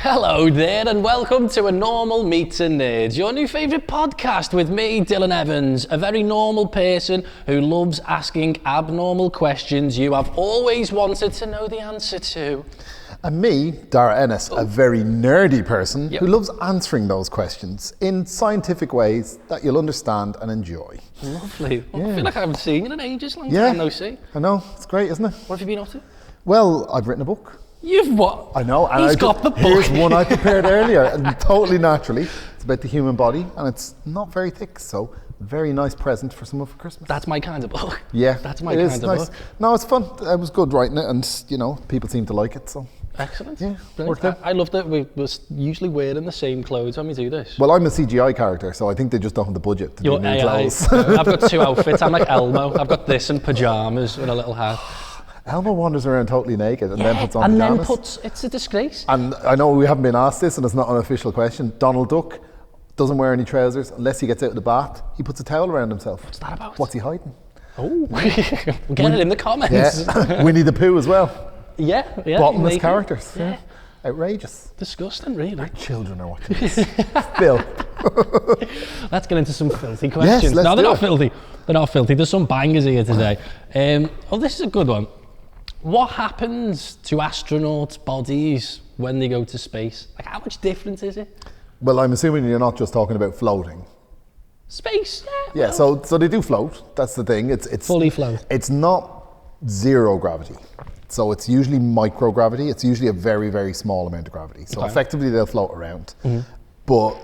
Hello there and welcome to A Normal Meets a Nerd, your new favourite podcast with me, Dylan Evans, a very normal person who loves asking abnormal questions you have always wanted to know the answer to. And me, Darragh, a very nerdy person who loves answering those questions in scientific ways that you'll understand and enjoy. Lovely. Well, I feel like I haven't seen you in ages, long time no see. I know, it's great, isn't it? What have you been up to? Well, I've written a book. You've what? I know. And He's got the book. Here's one I prepared earlier, and totally naturally. It's about the human body, and it's not very thick, so very nice present for someone for Christmas. That's my kind of book. Yeah. That's my kind of book. No, it's fun. It was good writing it, and, you know, people seem to like it, so. Excellent. Yeah, I love that we're usually wearing the same clothes when we do this. Well, I'm a CGI character, so I think they just don't have the budget to do new clothes. I've got two outfits. I'm like Elmo. I've got this and pyjamas with a little hat. Elmo wanders around totally naked and then puts on pyjamas. It's a disgrace. And I know we haven't been asked this, and it's not an official question. Donald Duck doesn't wear any trousers unless he gets out of the bath. He puts a towel around himself. What's that about? What's he hiding? Oh, get it in the comments. Yeah. Winnie the Pooh as well. Yeah. Bottomless characters. Yeah. Outrageous. Disgusting, really. Our children are watching this. Phil. Let's get into some filthy questions. Yes, no, they're not filthy. They're not filthy. There's some bangers here today. This is a good one. What happens to astronauts' bodies when they go to space? Like, how much difference is it? Well, I'm assuming you're not just talking about floating. Space, yeah. So they do float. That's the thing. It's fully float. It's not zero gravity. So it's usually microgravity. It's usually a very, very small amount of gravity. So effectively they'll float around, but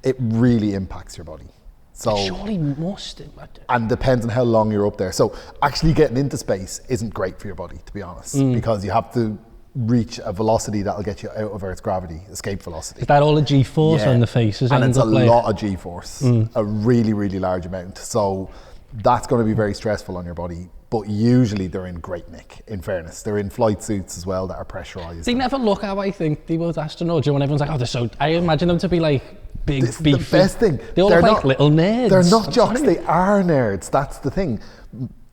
it really impacts your body. So surely must. And depends on how long you're up there. So actually getting into space isn't great for your body, to be honest, because you have to reach a velocity that'll get you out of Earth's gravity, escape velocity. Is that all a G-force on the faces? And it's a lot of G-force, a really, really large amount. So that's going to be very stressful on your body. But usually they're in great nick, in fairness. They're in flight suits as well that are pressurised. They never look how I think they would astronauts. You know, when everyone's like, oh, they're so... I imagine them to be like big, beefy. The best thing. They all look like little nerds. They're not jocks, they are nerds. That's the thing.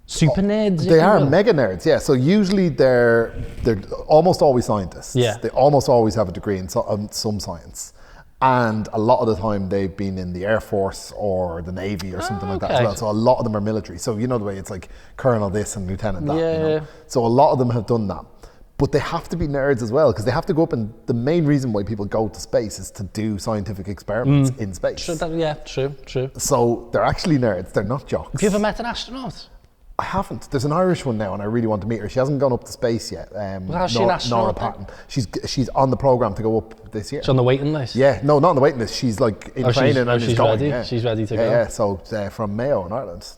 Super nerds. They are mega nerds, yeah. So usually they're almost always scientists. Yeah. They almost always have a degree in some science. And a lot of the time they've been in the Air Force or the Navy or something like that as well. So a lot of them are military. So you know the way it's like Colonel this and Lieutenant that. Yeah. You know? So a lot of them have done that. But they have to be nerds as well, because they have to go up, and the main reason why people go to space is to do scientific experiments in space. True. So they're actually nerds, they're not jocks. Have you ever met an astronaut? I haven't. There's an Irish one now, and I really want to meet her. She hasn't gone up to space yet. How's she an astronaut? Nora Patton. She's on the programme to go up this year. She's on the waiting list? Yeah, no, not on the waiting list. She's like in training and she's going. Ready. Yeah. She's ready to go. Yeah, so from Mayo in Ireland.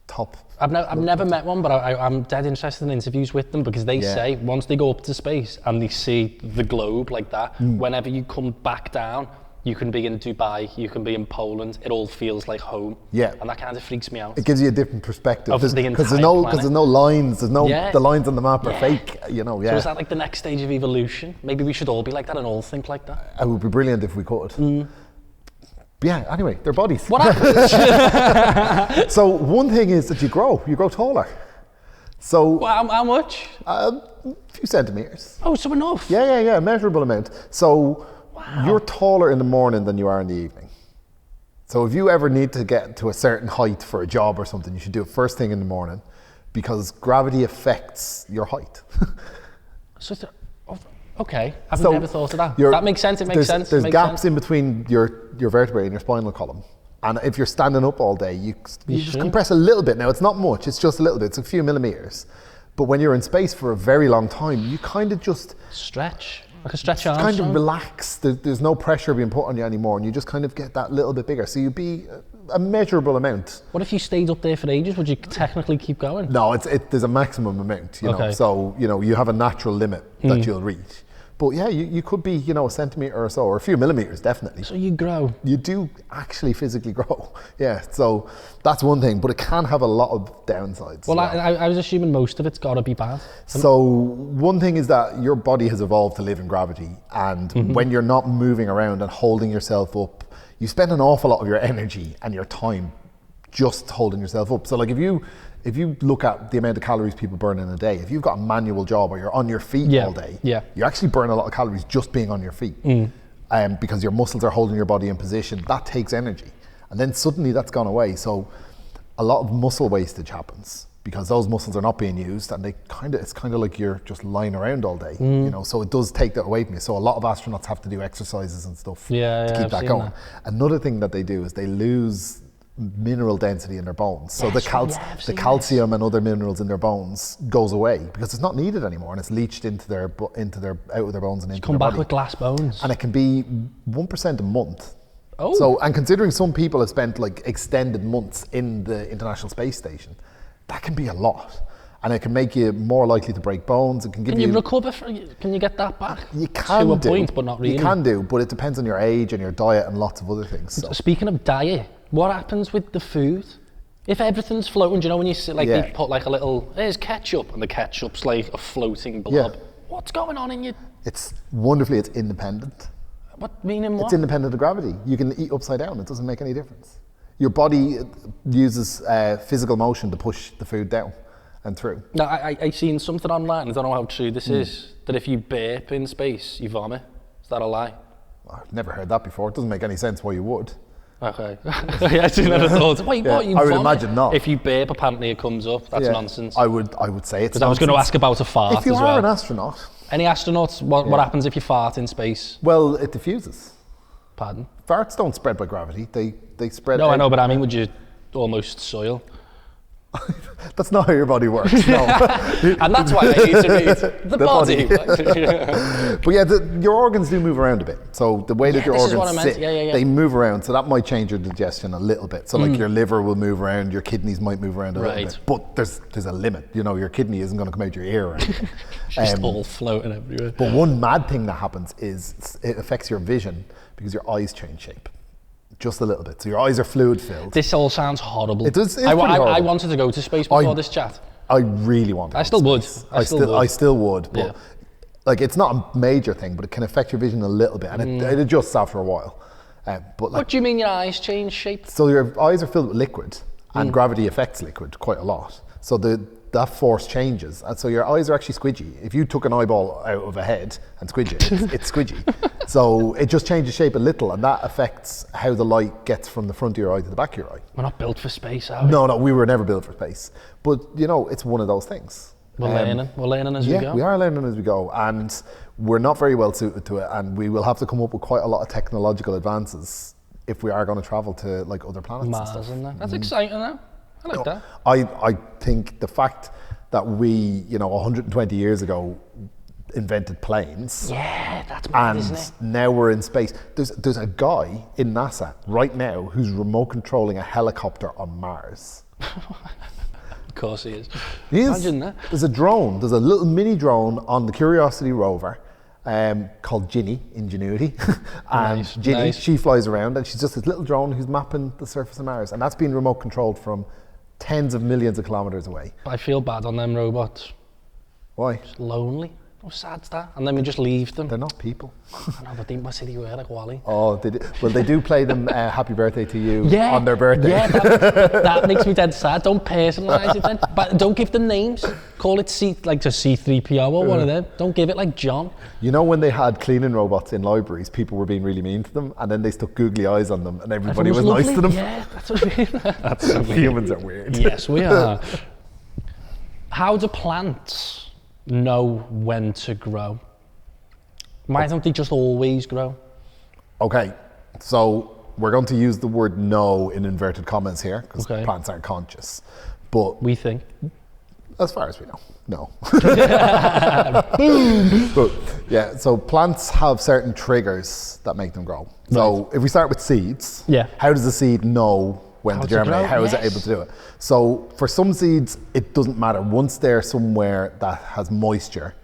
Top. I've never met one, but I'm dead interested in interviews with them, because they say once they go up to space and they see the globe like that, whenever you come back down, you can be in Dubai, you can be in Poland, it all feels like home. Yeah. And that kind of freaks me out. It gives you a different perspective. Because there's no lines, the lines on the map are fake, you know, So is that like the next stage of evolution? Maybe we should all be like that and all think like that. It would be brilliant if we could. But yeah, anyway, their bodies. What happens? So one thing is that you grow taller. So Well, how much? A few centimetres. Oh, so enough. Yeah, a measurable amount. So you're taller in the morning than you are in the evening. So if you ever need to get to a certain height for a job or something, you should do it first thing in the morning, because gravity affects your height. Okay, I've never thought of that. That makes sense, it makes sense. There's gaps in between your vertebrae and your spinal column. And if you're standing up all day, you just compress a little bit. Now, it's not much, it's just a little bit, it's a few millimeters. But when you're in space for a very long time, you kind of just... Stretch. Like a stretch arm. Kind of relax. There's no pressure being put on you anymore, and you just kind of get that little bit bigger. So you'd be a measurable amount. What if you stayed up there for ages? Would you technically keep going? No, there's a maximum amount, you know. So, you know, you have a natural limit that you'll reach. But yeah, you could be, you know, a centimetre or so, or a few millimetres, definitely. So you grow. You do actually physically grow. Yeah, so that's one thing, but it can have a lot of downsides. Well, I was assuming most of it's got to be bad. So one thing is that your body has evolved to live in gravity, and when you're not moving around and holding yourself up, you spend an awful lot of your energy and your time just holding yourself up. So like if you look at the amount of calories people burn in a day, if you've got a manual job or you're on your feet all day, you actually burn a lot of calories just being on your feet. Because your muscles are holding your body in position. That takes energy. And then suddenly that's gone away. So a lot of muscle wastage happens because those muscles are not being used, and it's kind of like you're just lying around all day, you know, so it does take that away from you. So a lot of astronauts have to do exercises and stuff to keep that going. Another thing that they do is they lose mineral density in their bones. So the calcium and other minerals in their bones goes away because it's not needed anymore, and it's leached into their out of their bones and into come their back body. with glass bones. And it can be 1% a month. Oh. So, and considering some people have spent like extended months in the International Space Station, that can be a lot. And it can make you more likely to break bones. It can give you... Can you recover can you get that back? You can to a point, but not really. You can do, but it depends on your age and your diet and lots of other things. So. Speaking of diet, what happens with the food? If everything's floating, do you know when you sit, like they put like a little, there's ketchup, and the ketchup's like a floating blob. What's going on in your... It's wonderfully, it's independent. What meaning what? It's independent of gravity. You can eat upside down. It doesn't make any difference. Your body uses physical motion to push the food down and through. No, I seen something online, I don't know how true this is, that if you burp in space, you vomit. Is that a lie? I've never heard that before. It doesn't make any sense why you would. Okay. I actually never thought. Wait, what? You I would vomit? imagine not. If you burp, apparently it comes up. That's nonsense. I would say it's nonsense. Because I was going to ask about a fart if you as are well. an astronaut. Any astronauts, what happens if you fart in space? Well, it diffuses. Pardon? Farts don't spread by gravity. They spread No, out. I know, but I mean, would you almost soil? That's not how your body works, no. And that's why I need to read the body. But yeah, your organs do move around a bit. So the way that your organs sit, they move around. So that might change your digestion a little bit. So like your liver will move around, your kidneys might move around a little bit. But there's a limit. You know, your kidney isn't going to come out your ear or anything. Just all floating everywhere. But one mad thing that happens is it affects your vision because your eyes change shape. Just a little bit. So your eyes are fluid filled. This all sounds horrible. It does. I wanted to go to space before this chat. I really want to. I still would. I still would. But like, it's not a major thing, but it can affect your vision a little bit, and it adjusts after a while. But like, what do you mean your eyes change shape? So your eyes are filled with liquid, and gravity affects liquid quite a lot. So that force changes, and so your eyes are actually squidgy. If you took an eyeball out of a head and squidge it, it's squidgy. So it just changes shape a little, and that affects how the light gets from the front of your eye to the back of your eye. We're not built for space, are we? No, we were never built for space. But you know, it's one of those things. We're learning as we go. Yeah, we are learning as we go, and we're not very well suited to it, and we will have to come up with quite a lot of technological advances if we are going to travel to like other planets. Mars and stuff. and that. That's exciting, though. I like that. I think the fact that we, 120 years ago invented planes. Yeah, that's mad, isn't it? And now we're in space. There's a guy in NASA right now who's remote controlling a helicopter on Mars. Of course he is. Imagine that. There's a drone. There's a little mini drone on the Curiosity rover called Ingenuity. And Ginny, she flies around, and she's just this little drone who's mapping the surface of Mars. And that's being remote controlled from tens of millions of kilometers away. I feel bad on them robots. Why? Just lonely. How sad's that? And then we just leave them. They're not people. I know, but they must say they were like Wally. Oh, they do. Well, they do play them happy birthday to you on their birthday. Yeah, that makes me dead sad. Don't personalise it then. But don't give them names. Call it C3PO or one of them. Don't give it like John. You know, when they had cleaning robots in libraries, people were being really mean to them, and then they stuck googly eyes on them, and everybody was nice to them. Yeah, that's what I mean. That's so weird. Humans are weird. Yes, we are. How do plants know when to grow? Why don't they just always grow? Okay, so we're going to use the word know in inverted commas here, because plants aren't conscious. But we think. As far as we know, no. Boom! But yeah, so plants have certain triggers that make them grow. So if we start with seeds, how does the seed know when to germinate? How is it able to do it? So for some seeds, it doesn't matter. Once they're somewhere that has moisture,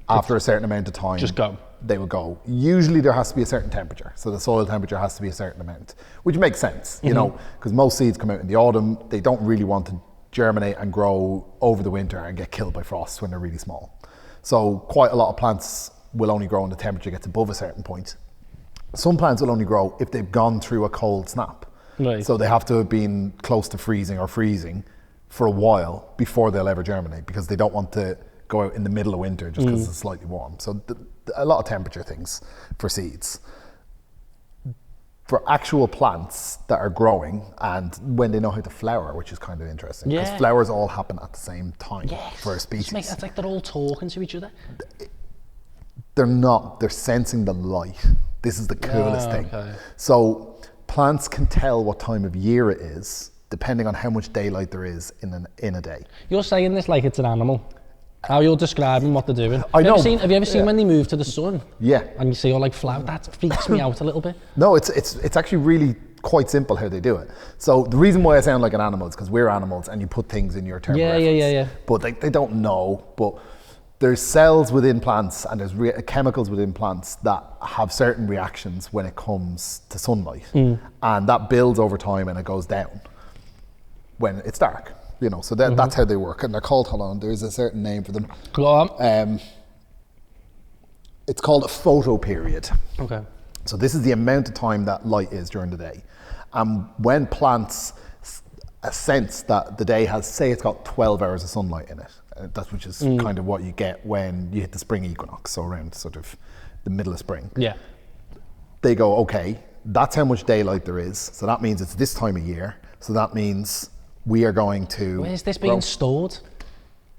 after a certain amount of time, just go. They will go. Usually there has to be a certain temperature. So the soil temperature has to be a certain amount, which makes sense, you know, because most seeds come out in the autumn. They don't really want to germinate and grow over the winter and get killed by frost when they're really small. So quite a lot of plants will only grow when the temperature gets above a certain point. Some plants will only grow if they've gone through a cold snap. Right. So they have to have been close to freezing or freezing for a while before they'll ever germinate, because they don't want to go out in the middle of winter just because it's slightly warm. So a lot of temperature things for seeds. For actual plants that are growing and when they know how to flower, which is kind of interesting, because flowers all happen at the same time for a species. It's like they're all talking to each other. They're not, they're sensing the light. This is the coolest thing. Okay. So plants can tell what time of year it is depending on how much daylight there is in a day. You're saying this like it's an animal. How you're describing what they're doing. I know. Have you ever seen when they move to the sun? Yeah. And you see all like flower? That freaks me out a little bit. No, it's actually really quite simple how they do it. So the reason why I sound like an animal is because we're animals and you put things in your term of reference. Yeah. But they don't know. But there's cells within plants and there's chemicals within plants that have certain reactions when it comes to sunlight. And that builds over time and it goes down when it's dark. You know, so that's how they work, and they're called. Hold on, there's a certain name for them. Go on. It's called a photoperiod. Okay. So this is the amount of time that light is during the day, and when plants sense that the day has, say, it's got 12 hours of sunlight in it. That's which is kind of what you get when you hit the spring equinox, so around sort of the middle of spring. Yeah. They go, okay, that's how much daylight there is. So that means it's this time of year. So that means we are going to. Where's this being stored?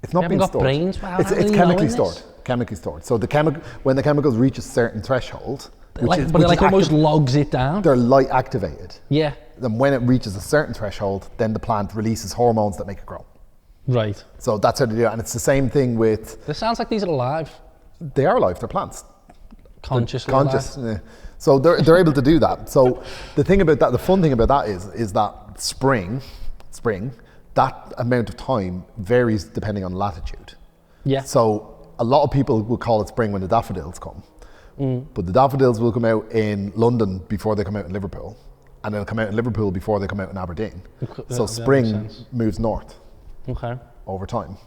It's not being stored. We haven't got brains. How it's are you chemically knowing stored. this? Chemically stored. So when the chemicals reach a certain threshold, But it almost logs it down. They're light activated. Yeah. Then when it reaches a certain threshold, then the plant releases hormones that make it grow. Right. So that's how they do it. And it's the same thing with. This sounds like these are alive. They are alive. They're plants. Consciously Conscious. alive. Yeah. So they're able to do that. So the thing about that, the fun thing about that is that spring, that amount of time varies depending on latitude. Yeah. So a lot of people will call it spring when the daffodils come. But the daffodils will come out in London before they come out in Liverpool. And they'll come out in Liverpool before they come out in Aberdeen. So spring moves north over time.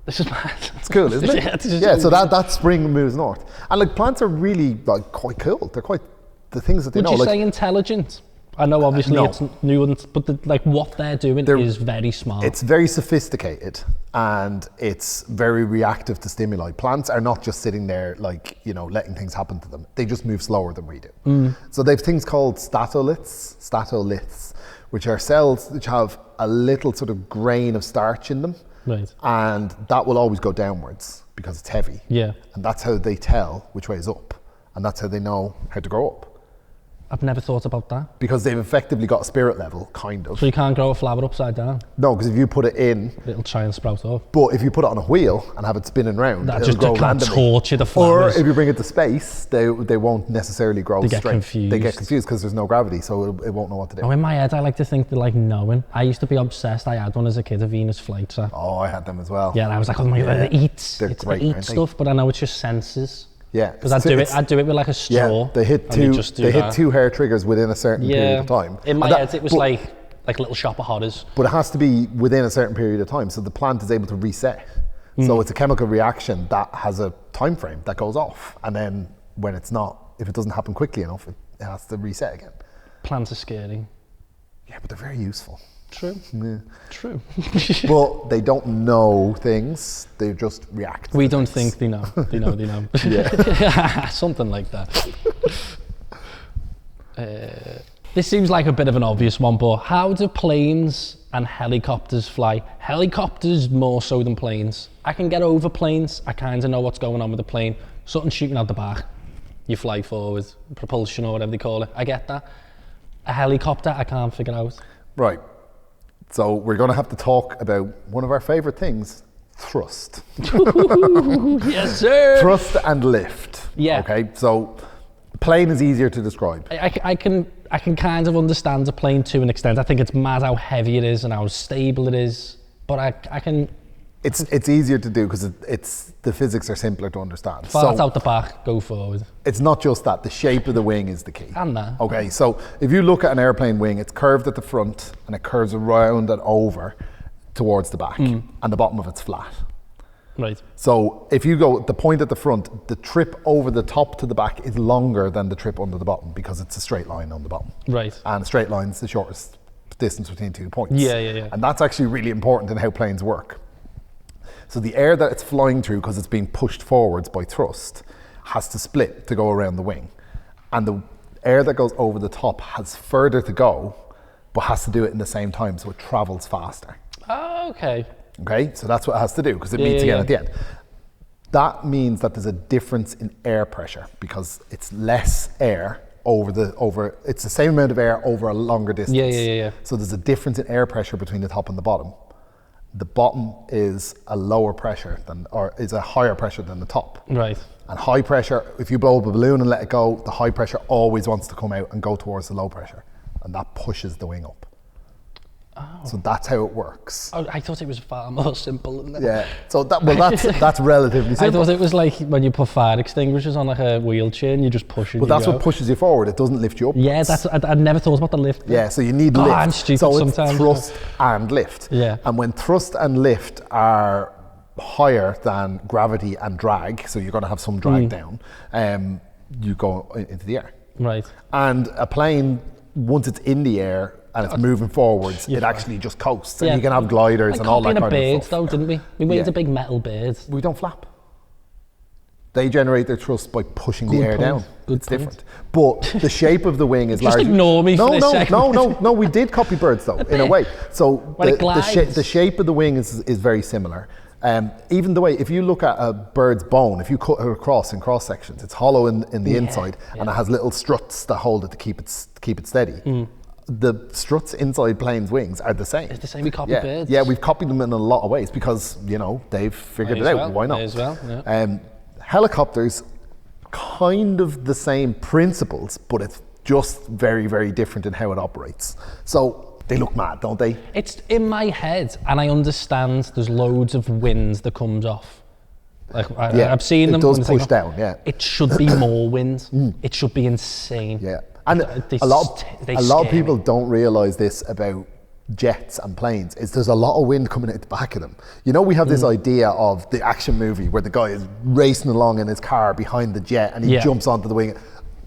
This is mad. It's cool, isn't it? Yeah, so that spring moves north. And like plants are really like quite cool. They're quite the things that they know. Would you say intelligent? I know obviously no. it's nuanced, but like what they're doing is very smart. It's very sophisticated and it's very reactive to stimuli. Plants are not just sitting there like, you know, letting things happen to them. They just move slower than we do. So they have things called statoliths, which are cells which have a little sort of grain of starch in them. Right. And that will always go downwards because it's heavy. Yeah. And that's how they tell which way is up. And that's how they know how to grow up. I've never thought about that. Because they've effectively got a spirit level, kind of. So you can't grow a flower upside down? No, because if you put it in... It'll try and sprout up. But if you put it on a wheel and have it spinning round, it'll grow randomly. Torture the flowers. Or if you bring it to space, they won't necessarily grow straight. They get confused because there's no gravity, so it won't know what to do. Oh, in my head, I like to think they're like knowing. I used to be obsessed. I had one as a kid, a Venus flytrap. Oh, I had them as well. Yeah, and I was like, oh my God, it eats. They're great, it eats stuff, but I know it's just senses. Yeah, because I'd do it with like a straw. Yeah, they hit two hair triggers within a certain period of time. In my head, it was like Little Shop of Horrors. But it has to be within a certain period of time, so the plant is able to reset. So it's a chemical reaction that has a time frame that goes off, and then when it's not, if it doesn't happen quickly enough, it has to reset again. Plants are scary. Yeah, but they're very useful. True. Yeah. True. But they don't know things, they just react. We don't think they know. They know. Yeah. Something like that. This seems like a bit of an obvious one, but how do planes and helicopters fly? Helicopters more so than planes. I can get over planes. I kind of know what's going on with the plane. Something shooting out the back. You fly forward, propulsion or whatever they call it. I get that. A helicopter, I can't figure out. Right. So we're going to have to talk about one of our favourite things, thrust. Yes, sir. Thrust and lift. Yeah. Okay. So plane is easier to describe. I can kind of understand a plane to an extent. I think it's mad how heavy it is and how stable it is. But I can. It's easier to do because the physics are simpler to understand. Fart out the back, go forward. It's not just that. The shape of the wing is the key. And that. Okay, so if you look at an airplane wing, it's curved at the front and it curves around and over towards the back, and the bottom of it's flat. Right. So if you go the point at the front, the trip over the top to the back is longer than the trip under the bottom because it's a straight line on the bottom. Right. And a straight line is the shortest distance between 2 points. Yeah. And that's actually really important in how planes work. So the air that it's flying through, because it's being pushed forwards by thrust, has to split to go around the wing. And the air that goes over the top has further to go, but has to do it in the same time, so it travels faster. Oh, okay. Okay, so that's what it has to do, because it meets again at the end. That means that there's a difference in air pressure, because it's less air it's the same amount of air over a longer distance. Yeah. So there's a difference in air pressure between the top and the bottom. The bottom is a lower pressure is a higher pressure than the top. Right. And high pressure, if you blow up a balloon and let it go, the high pressure always wants to come out and go towards the low pressure. And that pushes the wing up. Oh. So that's how it works. Oh, I thought it was far more simple than that. Yeah. So that's relatively simple. I thought it was like when you put fire extinguishers on like a wheelchair and you just push it. But that's what pushes you forward. It doesn't lift you up. Yeah, I never thought about the lift. Yeah, so you need lift. I'm stupid so sometimes. It's thrust and lift. Yeah. And when thrust and lift are higher than gravity and drag, so you're going to have some drag down, you go into the air. Right. And a plane, once it's in the air and it's moving forwards, it actually just coasts. And you can have gliders and all that kind of stuff. We birds though, didn't we? We made a big metal bird. We don't flap. They generate their thrust by pushing the air down. It's different. But the shape of the wing is largely... Just ignore me for this second. No, we did copy birds though, in a way. So the shape of the wing is very similar. Even the way, if you look at a bird's bone, if you cut it across in cross sections, it's hollow in the inside and it has little struts that hold it to keep it steady. The struts inside planes' wings are the same. It's the same, we copy birds. Yeah, we've copied them in a lot of ways because, they've figured it out. Why not? May as well, yeah. Helicopters, kind of the same principles, but it's just very, very different in how it operates. So they look mad, don't they? It's in my head, and I understand there's loads of wind that comes off. Like I've seen them. It does push down, yeah. It should be more wind. It should be insane. Yeah. And a lot of people don't realise this about jets and planes, is there's a lot of wind coming out the back of them. We have this idea of the action movie where the guy is racing along in his car behind the jet and he jumps onto the wing.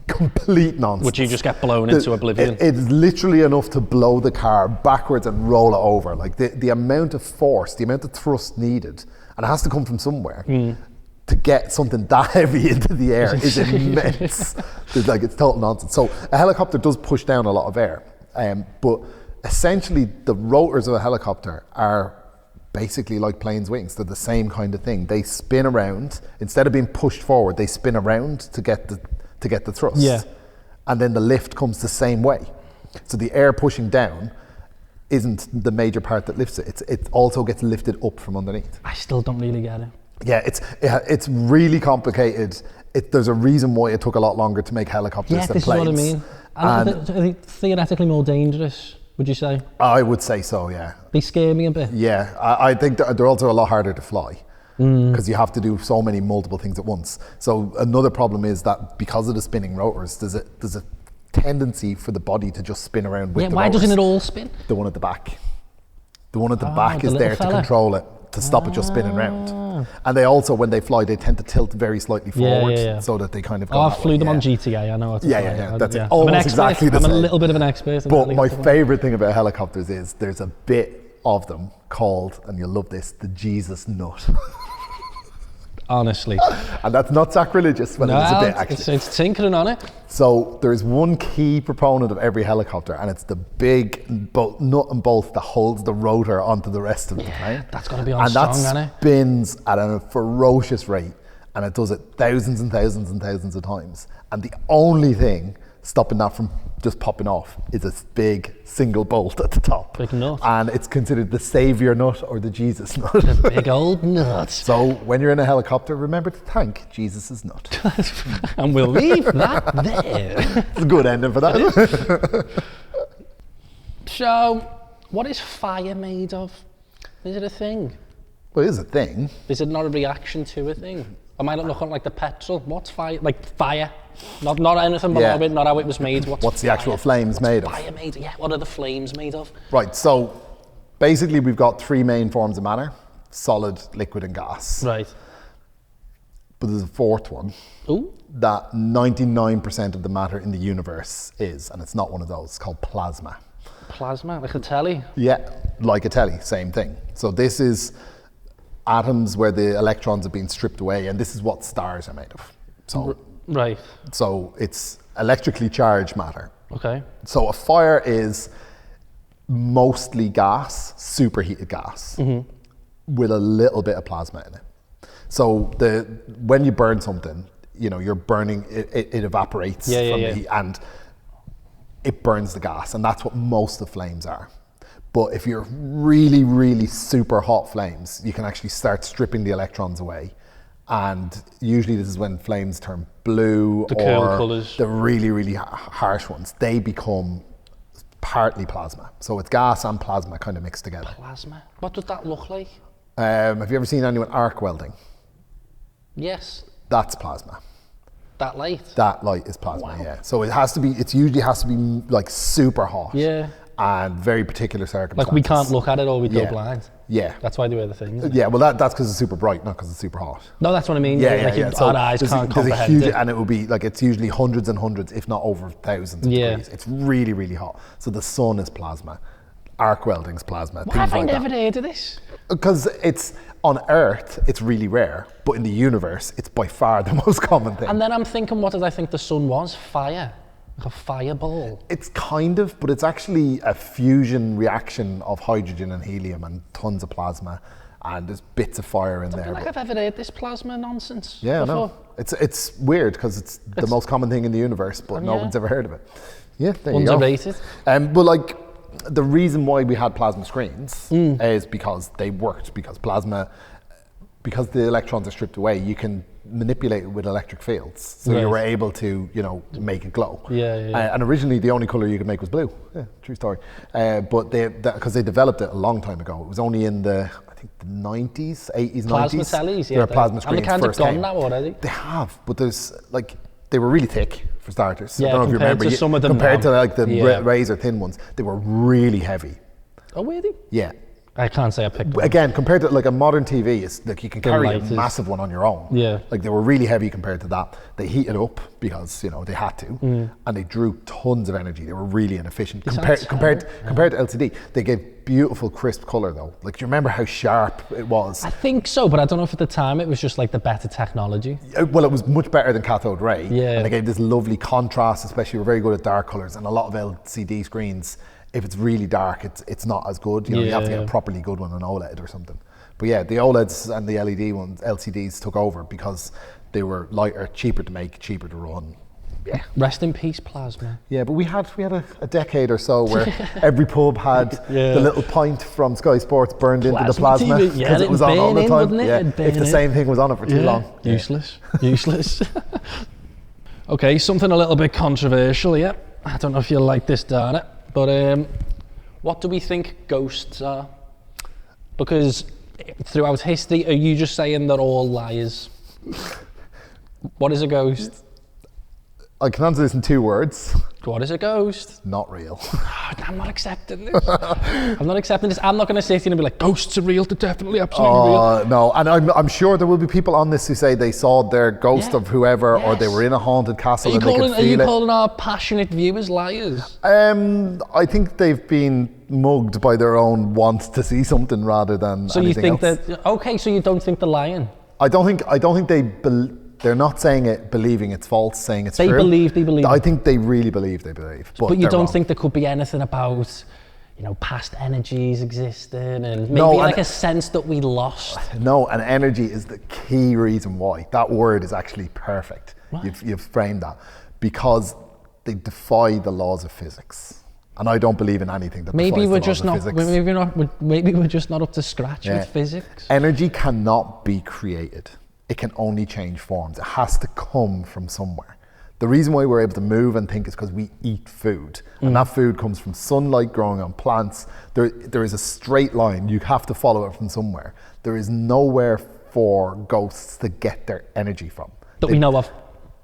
Complete nonsense. Would you just get blown into oblivion? It's literally enough to blow the car backwards and roll it over. Like the amount of force, the amount of thrust needed, and it has to come from somewhere, to get something that heavy into the air is immense. It's total nonsense. So a helicopter does push down a lot of air, but essentially the rotors of a helicopter are basically like planes' wings. They're the same kind of thing. They spin around. Instead of being pushed forward, they spin around to get the thrust. Yeah. And then the lift comes the same way. So the air pushing down isn't the major part that lifts it. It also gets lifted up from underneath. I still don't really get it. Yeah, it's really complicated. There's a reason why it took a lot longer to make helicopters than planes. Yeah, this is what I mean. And are they theoretically more dangerous, would you say? I would say so, yeah. They scare me a bit. Yeah, I think they're also a lot harder to fly because you have to do so many multiple things at once. So another problem is that because of the spinning rotors, there's a tendency for the body to just spin around with the why rotors. doesn't it all spin? The one at the back. The one at the back is there to control it, to stop it just spinning around. And they also, when they fly, they tend to tilt very slightly forward so that they kind of go I flew them on GTA, I know what to fly. Yeah. That's almost exactly the same. I'm a little bit of an expert. But my favourite thing about helicopters is there's a bit of them called, and you'll love this, the Jesus nut. Honestly. And that's not sacrilegious, but it is a bit actually. It's tinkering on it. So there's one key proponent of every helicopter, and it's the big nut and bolt that holds the rotor onto the rest of the plane. That's got to be on strong, hasn't it? And that spins at a ferocious rate, and it does it thousands and thousands and thousands of times. And the only thing stopping that from just popping off is a big single bolt at the top. Big nut. And it's considered the saviour nut or the Jesus nut. The big old nut. So when you're in a helicopter, remember to thank Jesus' nut. And we'll leave that there. It's a good ending for that. So, what is fire made of? Is it a thing? Well, it is a thing. Is it not a reaction to a thing? Am I not looking like the petrol? What's fire? Like fire? Not anything below it, not how it was made. What's the actual flames made of? Fire made? Yeah, what are the flames made of? Right, so basically we've got three main forms of matter. solid, liquid and gas. Right. But there's a fourth one. Ooh. That 99% of the matter in the universe is, and it's not one of those, it's called plasma. Plasma, like a telly? Yeah, like a telly, same thing. So this is atoms where the electrons have been stripped away, and this is what stars are made of. So, right. So it's electrically charged matter. Okay. So a fire is mostly gas, superheated gas, with a little bit of plasma in it. So when you burn something, you know, you're burning, it evaporates from the heat and it burns the gas, and that's what most of the flames are. But if you're really, really super hot flames, you can actually start stripping the electrons away. And usually this is when flames turn blue, the cool colours. The really, really harsh ones, they become partly plasma. So it's gas and plasma kind of mixed together. Plasma? What does that look like? Have you ever seen anyone arc welding? Yes. That's plasma. That light? That light is plasma, yeah. So it usually has to be like super hot. Yeah. And very particular circumstances. Like we can't look at it or we go blind. Yeah. That's why they wear the things. Yeah, well that's because it's super bright, not because it's super hot. No, that's what I mean. Yeah. So our eyes can't comprehend it. And it will be like, it's usually hundreds and hundreds, if not over thousands of degrees. It's really, really hot. So the sun is plasma. Arc welding's plasma. Why have I never heard of this? Because it's on Earth, it's really rare, but in the universe, it's by far the most common thing. And then I'm thinking, what did I think the sun was? Fire. Like a fireball. It's kind of, but it's actually a fusion reaction of hydrogen and helium and tons of plasma, and there's bits of fire in there. I feel like I've ever heard this plasma nonsense before. No. It's weird because it's the most common thing in the universe, but no one's ever heard of it. Yeah, there you go. Underrated. But like, the reason why we had plasma screens is because they worked, because the electrons are stripped away, you can manipulate it with electric fields. So you were able to, you know, make it glow. And originally the only colour you could make was blue. Yeah, true story. But because they developed it a long time ago. It was only in the 90s, 80s, 90s. Plasma tellies, there were plasma screens. And they kind of gone now already. They have, but there's like, they were really thick for starters. Yeah, I don't know if you remember. To some of them compared to like the razor thin ones, they were really heavy. Oh, really? Yeah. I can't say I picked them. Again, compared to like a modern TV, it's like you can carry a massive one on your own. Yeah. Like they were really heavy compared to that. They heated up because, you know, they had to, and they drew tons of energy. They were really inefficient compared to LCD. They gave beautiful crisp color though. Like, do you remember how sharp it was? I think so, but I don't know if at the time it was just like the better technology. Well, it was much better than cathode ray. Yeah. And they gave this lovely contrast, especially we're very good at dark colors, and a lot of LCD screens, if it's really dark, it's not as good. You know, you have to get a properly good one, an OLED or something. But yeah, the OLEDs and the LED ones, LCDs took over because they were lighter, cheaper to make, cheaper to run. Yeah. Rest in peace, plasma. Yeah, but we had a decade or so where every pub had the little pint from Sky Sports burned into the plasma because it was on all the time. If the same thing was on it for too long. Useless. Okay, something a little bit controversial, I don't know if you'll like this, Darragh, but what do we think ghosts are? Because throughout history, are you just saying they're all liars? What is a ghost? I can answer this in 2 words. What is a ghost? Not real. I'm not accepting this. I'm not accepting this. I'm not going to sit here and be like, ghosts are real, they're definitely absolutely real. No, and I'm sure there will be people on this who say they saw their ghost of whoever, or they were in a haunted castle and they could feel it. Are you calling our passionate viewers liars? I think they've been mugged by their own want to see something rather than so anything you think else. that, okay, so you don't think they're lying? I don't think they're not saying it believing it's false, saying it's true. They believe. I think they really believe they believe. But you don't wrong. think there could be anything about, you know, past energies existing and maybe like a sense that we lost? No, and energy is the key reason why. That word is actually perfect. You've framed that. Because they defy the laws of physics. And I don't believe in anything that defies the laws of physics. Maybe we're just not up to scratch with physics. Energy cannot be created. It can only change forms. It has to come from somewhere. The reason why we're able to move and think is because we eat food. And that food comes from sunlight growing on plants. There is a straight line. You have to follow it from somewhere. There is nowhere for ghosts to get their energy from. That we know of.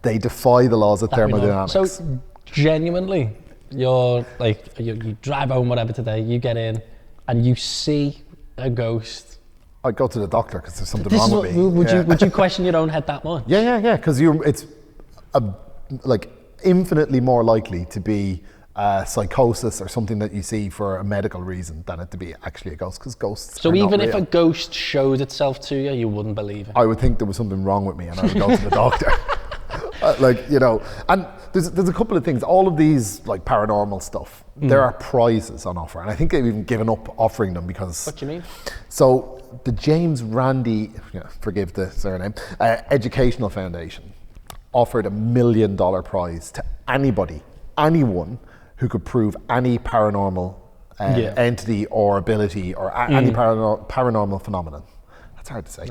They defy the laws of thermodynamics. So genuinely, you're like, you drive home, whatever today, you get in and you see a ghost I'd go to the doctor because there's something This wrong is with what, me. would you question your own head that much? Yeah, because it's like infinitely more likely to be psychosis or something that you see for a medical reason than it to be actually a ghost, because ghosts So are even not if a real. ghost showed itself to you, you wouldn't believe it? I would think there was something wrong with me and I would go to the doctor. Like, you know, and there's a couple of things. All of these like paranormal stuff, there are prizes on offer, and I think they've even given up offering them because. What do you mean? So the James Randi, forgive the surname, Educational Foundation offered $1 million prize to anyone who could prove any paranormal entity or ability or any paranormal phenomenon. That's hard to say.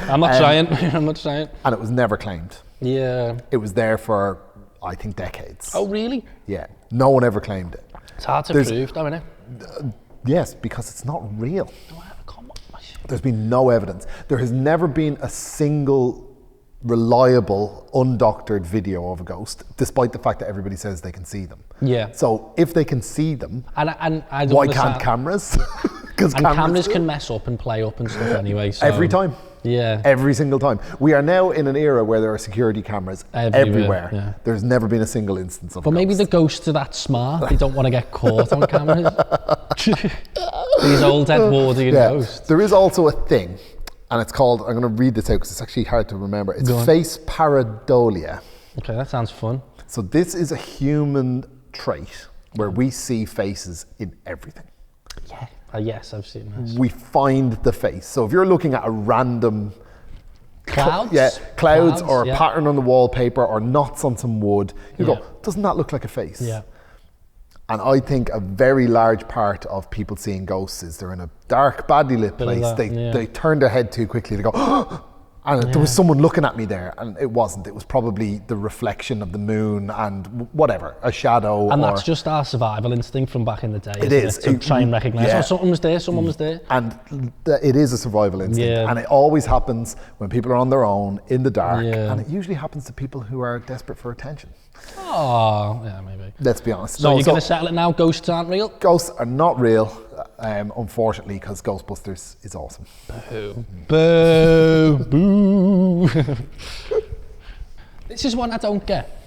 I'm not trying. I'm not trying. And it was never claimed. Yeah. It was there for, I think, decades. Oh, really? Yeah. No one ever claimed it. It's hard to prove, though, isn't it? Yes, because it's not real. Come on. There's been no evidence. There has never been a single reliable, undoctored video of a ghost, despite the fact that everybody says they can see them. Yeah. So if they can see them, And I don't why understand. can't cameras? Because Cameras can mess up and play up and stuff anyway. So. Every time. Yeah. Every single time. We are now in an era where there are security cameras everywhere. Yeah. There's never been a single instance of But maybe the ghosts are that smart, they don't want to get caught on cameras. These old Edwardian ghosts. There is also a thing, and it's called, I'm going to read this out because it's actually hard to remember. It's face pareidolia. Okay, that sounds fun. So this is a human trait where we see faces in everything. Yeah. Yes, I've seen this. We find the face. So if you're looking at a random Clouds? Clouds or a yeah. pattern on the wallpaper or knots on some wood, you Yeah. go, doesn't that look like a face? Yeah. And I think a very large part of people seeing ghosts is they're in a dark, badly lit Bit of place. that, They turn their head too quickly. They go, and there was someone looking at me there, and it wasn't. It was probably the reflection of the moon and whatever, a shadow. And that's just our survival instinct from back in the day. It is. To try and recognise, yeah. oh, someone was there, someone was there. And it is a survival instinct. Yeah. And it always happens when people are on their own, in the dark. Yeah. And it usually happens to people who are desperate for attention. Oh, yeah, maybe. Let's be honest. So you're going to settle it now? Ghosts aren't real? Ghosts are not real, unfortunately, because Ghostbusters is awesome. Boo. Boo. Boo. This is one I don't get.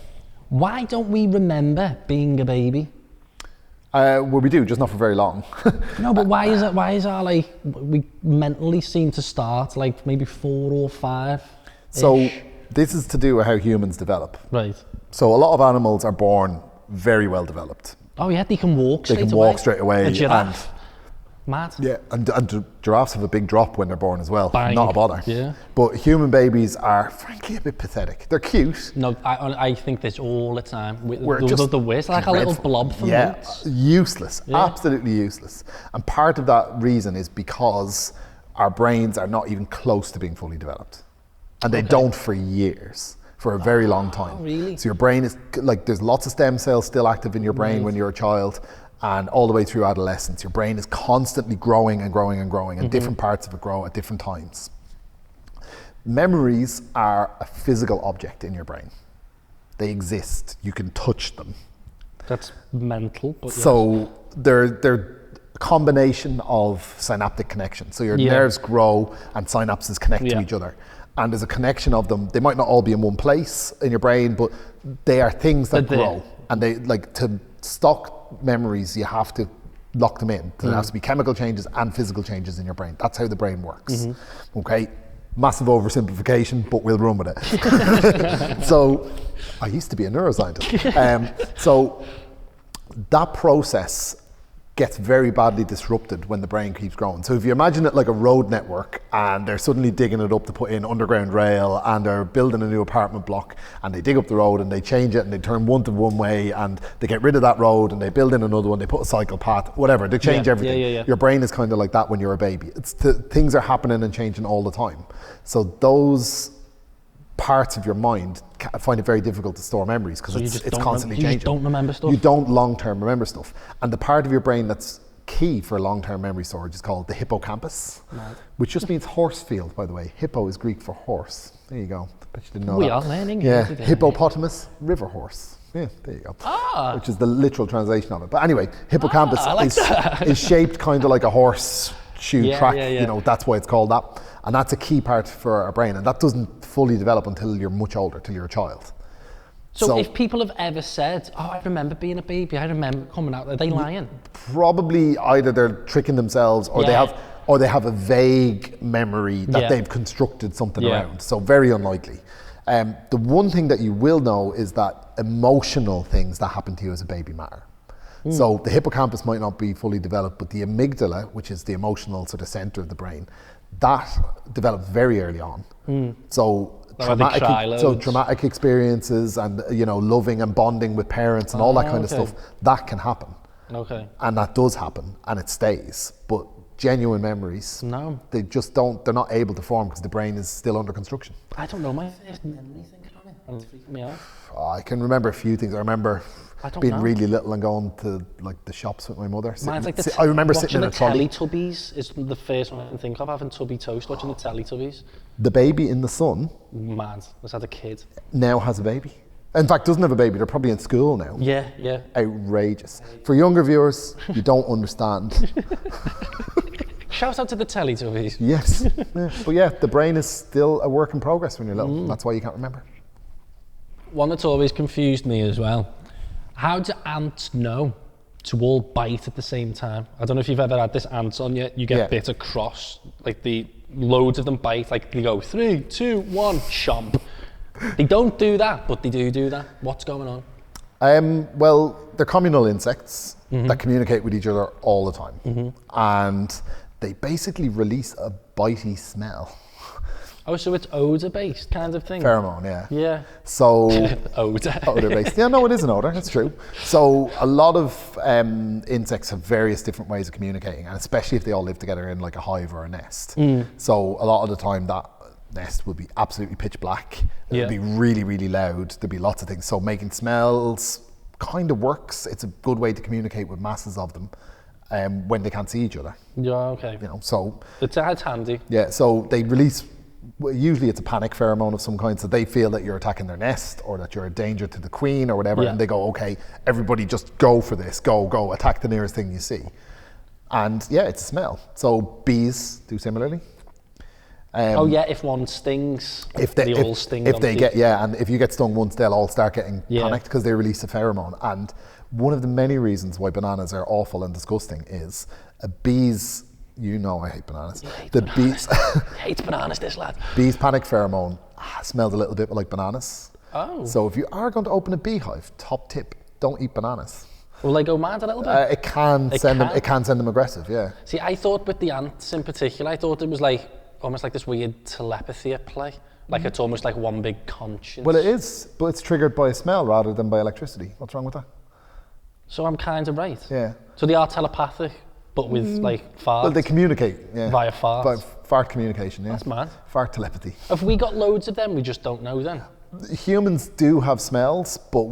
Why don't we remember being a baby? Well, we do, just not for very long. No, but why is our, like, we mentally seem to start, like, maybe 4 or 5? So this is to do with how humans develop. Right. So a lot of animals are born very well developed. Oh, yeah, they can walk straight away. They can walk straight away. A giraffe. Mad. Yeah, and giraffes have a big drop when they're born as well. Bang. Not a bother. Yeah. But human babies are, frankly, a bit pathetic. They're cute. No, I think this all the time. We're the just worst, like a little blob from months. Useless. Yeah. Absolutely useless. And part of that reason is because our brains are not even close to being fully developed. And they don't for years. For a very long time. Really? So your brain is, like, there's lots of stem cells still active in your brain when you're a child, and all the way through adolescence. Your brain is constantly growing and growing and growing, and different parts of it grow at different times. Memories are a physical object in your brain. They exist. You can touch them. That's mental. But So they're a combination of synaptic connections. So your nerves grow and synapses connect to each other. And there's a connection of them. They might not all be in one place in your brain, but they are things that grow. And they, like, to stock memories, you have to lock them in. There has to be chemical changes and physical changes in your brain. That's how the brain works. Okay, massive oversimplification, but we'll run with it. So, I used to be a neuroscientist. So that process gets very badly disrupted when the brain keeps growing. So if you imagine it like a road network, and they're suddenly digging it up to put in underground rail, and they're building a new apartment block, and they dig up the road and they change it and they turn one to one way, and they get rid of that road and they build in another one, they put a cycle path, whatever, they change everything. Your brain is kind of like that when you're a baby. Things are happening and changing all the time. So those parts of your mind find it very difficult to store memories because it's constantly changing. You just don't remember stuff? You don't long-term remember stuff. And the part of your brain that's key for long-term memory storage is called the hippocampus, which just means horse field, by the way. Hippo is Greek for horse. There you go. Bet you didn't know that. We are learning. Yeah, hippopotamus, river horse. Yeah, there you go. Which is the literal translation of it. But anyway, hippocampus is shaped kind of like a horse shoe Yeah, track, yeah, yeah. you know, that's why it's called that. And that's a key part for our brain. And that doesn't fully develop until you're much older, till you're a child. So if people have ever said, oh, I remember being a baby, I remember coming out, are they lying? Probably either they're tricking themselves or they have a vague memory that they've constructed something around. So very unlikely. The one thing that you will know is that emotional things that happen to you as a baby matter. So the hippocampus might not be fully developed, but the amygdala, which is the emotional sort of center of the brain, that develops very early on. So traumatic experiences and, you know, loving and bonding with parents and all that kind of stuff, that can happen. Okay. And that does happen and it stays. But genuine memories, no, they just don't, they're not able to form because the brain is still under construction. I don't know my first memory thinking on it. It's freaking me out. I can remember a few things. I remember being really little and going to like the shops with my mother. Mine's like I remember sitting in a trolley. Teletubbies is the first one I can think of, having tubby toast, watching the Teletubbies. The baby in the sun. Mad, was had a kid. Now has a baby. In fact, doesn't have a baby. They're probably in school now. Yeah, yeah. Outrageous. For younger viewers, you don't understand. Shout out to the Teletubbies. Yes. Yeah. But yeah, the brain is still a work in progress when you're little. That's why you can't remember. One that's always confused me as well. How do ants know to all bite at the same time? I don't know if you've ever had this ants on you. You get bit across, like loads of them bite, like they go 3, 2, 1, chomp. They don't do that, but they do that. What's going on? Well, they're communal insects that communicate with each other all the time. And they basically release a bitey smell. Oh, so it's odor-based kind of thing? Pheromone, yeah. Yeah. So odor. Odor-based. Yeah, no, it is an odor. It's true. So a lot of insects have various different ways of communicating, and especially if they all live together in like a hive or a nest. So a lot of the time that nest will be absolutely pitch black. It'll be really, really loud. There'll be lots of things. So making smells kind of works. It's a good way to communicate with masses of them when they can't see each other. Yeah, okay. You know, so it's handy. Yeah, so they release. Usually it's a panic pheromone of some kind, so they feel that you're attacking their nest or that you're a danger to the queen or whatever, and they go, okay, everybody just go for this, go, attack the nearest thing you see. And yeah, it's a smell. So bees do similarly. If one stings, they all sting. If they get, and if you get stung once, they'll all start getting panicked because they release a pheromone. And one of the many reasons why bananas are awful and disgusting is bees. You know I hate bananas. Bees hates bananas, this lad. Bees' panic pheromone smells a little bit like bananas. Oh. So if you are going to open a beehive, top tip, don't eat bananas. Will they go mad a little bit? It can send them aggressive, yeah. See, I thought with the ants in particular, I thought it was like almost like this weird telepathy at play. Like it's almost like one big conscience. Well, it is, but it's triggered by smell rather than by electricity. What's wrong with that? So I'm kind of right. Yeah. So they are telepathic, but with like farts? Well, they communicate, via farts? By fart communication, yeah. That's mad. Fart telepathy. Have we got loads of them? We just don't know then? Humans do have smells, but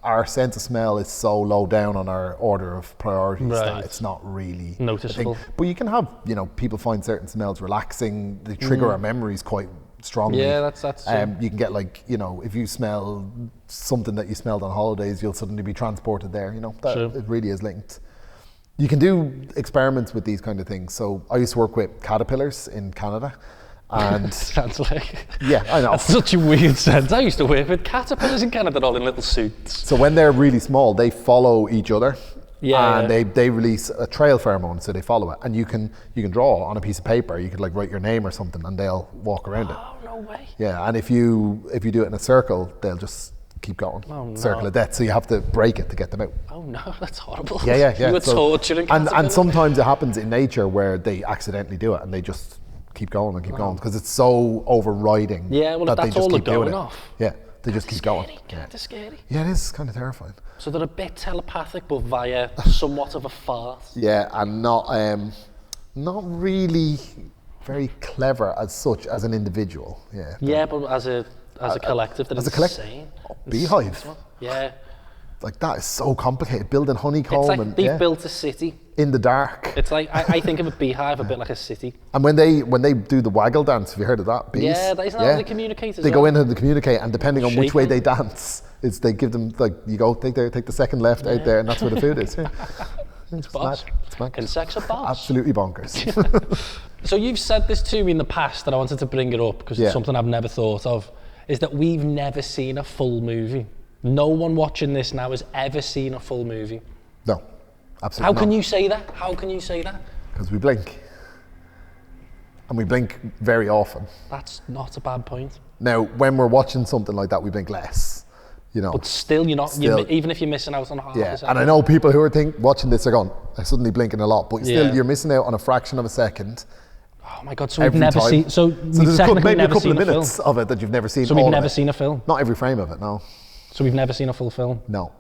our sense of smell is so low down on our order of priorities that it's not really noticeable. But you can have, people find certain smells relaxing. They trigger our memories quite strongly. Yeah, that's you can get like, if you smell something that you smelled on holidays, you'll suddenly be transported there. It really is linked. You can do experiments with these kind of things. So I used to work with caterpillars in Canada. And sounds like I know. That's such a weird sense. I used to work with caterpillars in Canada, all in little suits. So when they're really small, they follow each other. Yeah. And they release a trail pheromone, so they follow it. And you can draw on a piece of paper. You could like write your name or something, and they'll walk around it. Oh, no way. Yeah, and if you do it in a circle, they'll just keep going. Oh, no. Circle of death. So you have to break it to get them out. Oh no, that's horrible. Yeah. You were torturing caterpillars. And sometimes it happens in nature where they accidentally do it, and they just keep going and keep going because it's so overriding. Yeah, well, that if that's they just all keep they're doing going it. off. Yeah, they just keep going. Kind of scary. Yeah, it is kind of terrifying. So they're a bit telepathic, but via somewhat of a fart. Yeah, and not really very clever as such as an individual. Yeah. Yeah, but as a collective, they're insane. Beehive. Yeah. Like that is so complicated. Building honeycomb it's like and they've built a city in the dark. It's like I think of a beehive a bit like a city. And when they do the waggle dance, have you heard of that? Bees? Yeah, isn't that how they communicate as They go in and they communicate, and depending on which way them. they dance, they give them like you go take the second left out there, and that's where the food is. It's boss. It's mad. Can sex a boss? Absolutely bonkers. So you've said this to me in the past, and I wanted to bring it up because it's something I've never thought of, is that we've never seen a full movie. No one watching this now has ever seen a full movie. No, absolutely How not. can you say that? How can you say that? Because we blink. And we blink very often. That's not a bad point. Now, when we're watching something like that, we blink less. You know. But still, you're not, Still- even if you're missing out on half a Yeah, second. and I know people who are watching this are going, I'm suddenly blinking a lot, but still, Yeah. you're missing out on a fraction of a second. Oh my God, so we've Every never time. seen, so So we've there's technically maybe a never couple seen of a film. minutes of it that you've never seen. So we've all never of it. seen a film. Not every frame of it, no. So we've never seen a full film. No.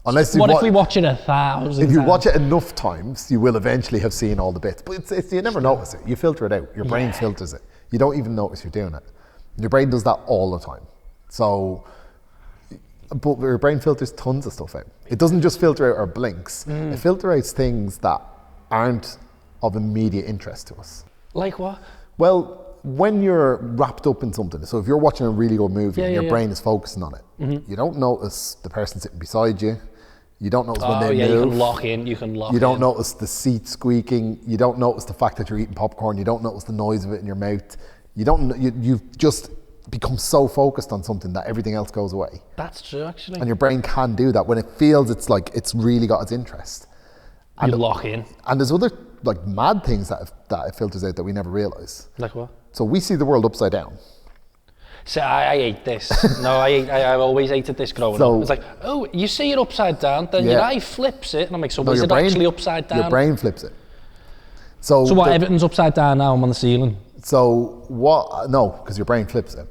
Unless you What if we watch it 1,000 If you times? watch it enough times, you will eventually have seen all the bits. But it's you never notice it. You filter it out. Your brain filters it. You don't even notice you're doing it. Your brain does that all the time. So, but your brain filters tons of stuff out. It doesn't just filter out our blinks. It filters out things that aren't of immediate interest to us. Like what? Well, when you're wrapped up in something, so if you're watching a really good movie and your brain is focusing on it, you don't notice the person sitting beside you. You don't notice when they you move. can lock in. You can lock in. You don't notice the seat squeaking. You don't notice the fact that you're eating popcorn. You don't notice the noise of it in your mouth. You've just become so focused on something that everything else goes away. That's true, actually. And your brain can do that when it feels it's like it's really got its interest. You lock in. And there's other like mad things that it filters out that we never realise. Like what? So we see the world upside down. So I ate this. No, I always hated this growing up. It's like, oh, you see it upside down, then your eye flips it, and I'm like, so is it actually upside down? Your brain flips it. So what? Everything's upside down now. I'm on the ceiling. So what? No, because your brain flips it.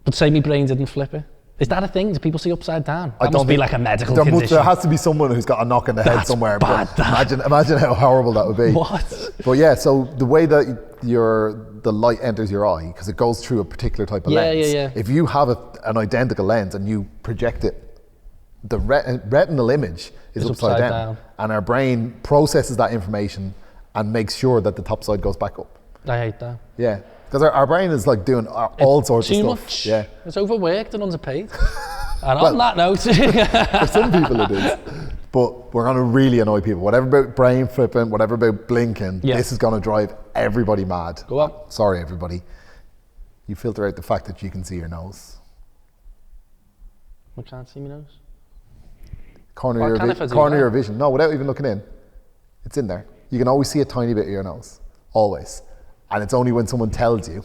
But say my brain didn't flip it. Is that a thing? Do people see upside down? That must be like a medical condition. There has to be someone who's got a knock in the head somewhere. Bad, imagine how horrible that would be. What? But yeah, so the way that the light enters your eye, because it goes through a particular type of lens. Yeah. If you have an identical lens and you project it, the retinal image is upside down. And our brain processes that information and makes sure that the top side goes back up. I hate that. Yeah. Because our brain is like doing all sorts of stuff. Too much. Yeah. It's overworked and underpaid. And on that note, for some people it is. But we're going to really annoy people. Whatever about brain flipping, whatever about blinking, this is going to drive everybody mad. Go on. Sorry, everybody. You filter out the fact that you can see your nose. I can't see my nose. Corner of your vision. No, without even looking in. It's in there. You can always see a tiny bit of your nose. Always. And it's only when someone tells you.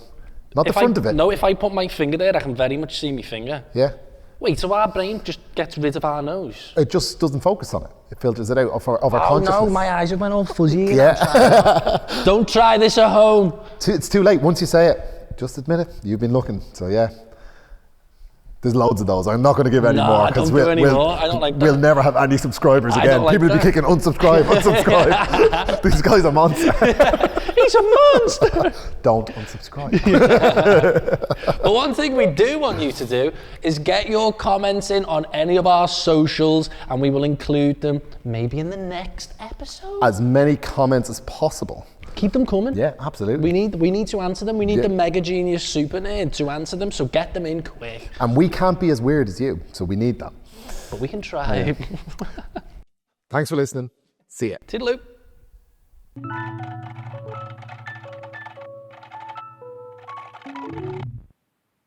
Not the front of it. No, if I put my finger there, I can very much see my finger. Yeah. Wait, so our brain just gets rid of our nose? It just doesn't focus on it. It filters it out of our consciousness. Oh no, my eyes have went all fuzzy. Yeah. Don't try this at home. It's too late. Once you say it, just admit it. You've been looking. So yeah. There's loads of those. I'm not going to give any more because I don't like that. We'll never have any subscribers again. Like People will be kicking unsubscribe. This guy's a monster. He's a monster. Don't unsubscribe. But one thing we do want you to do is get your comments in on any of our socials, and we will include them maybe in the next episode. As many comments as possible. Keep them coming. Yeah, absolutely. We need to answer them. We need the mega genius super nerd to answer them. So get them in quick. And we can't be as weird as you, so we need that. But we can try. Thanks for listening. See ya. Toodaloo.